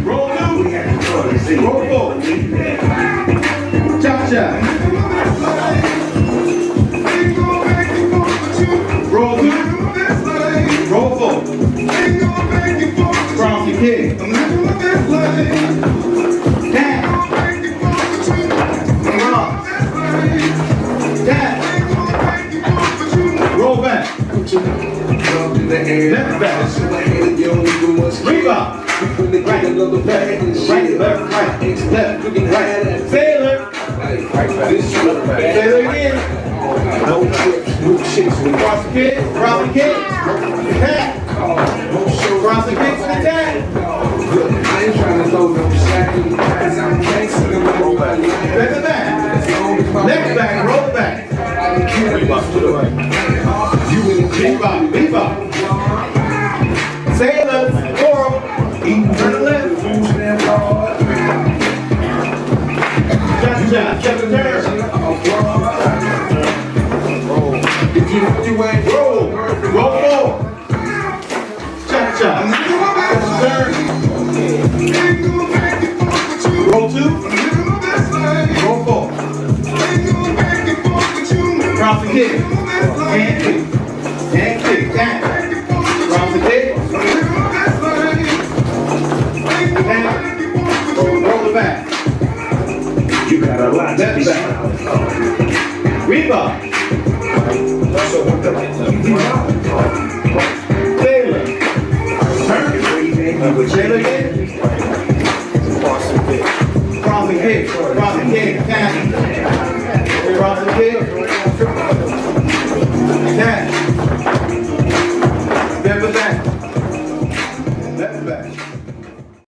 Roll two. Roll four. Cha-cha. Roll two. Roll four. Cross the kick. Down. Rock. Down. Roll back. Left back. Rebound. Right, left, right. Sailor. Sailor again. Cross the kick. Cross the kick. Attack. Cross the kick to the tag. I ain't trying to throw no shot. Roll back. Left back. Left back. Roll back. Rebound to the right. Rebound. Sailor. Four. Turn to the left. Cha-cha. Check the turn. Roll. Roll four. Cha-cha. Turn. Roll two. Roll four. Cross the kick. And kick. And kick. Down. Cross the kick. Down. Roll it back. You got a lot to be back. Rebound. Taylor. Turn. Taylor again. Cross the kick. Cross the kick. Cross the kick. Down. Cross the kick. Down.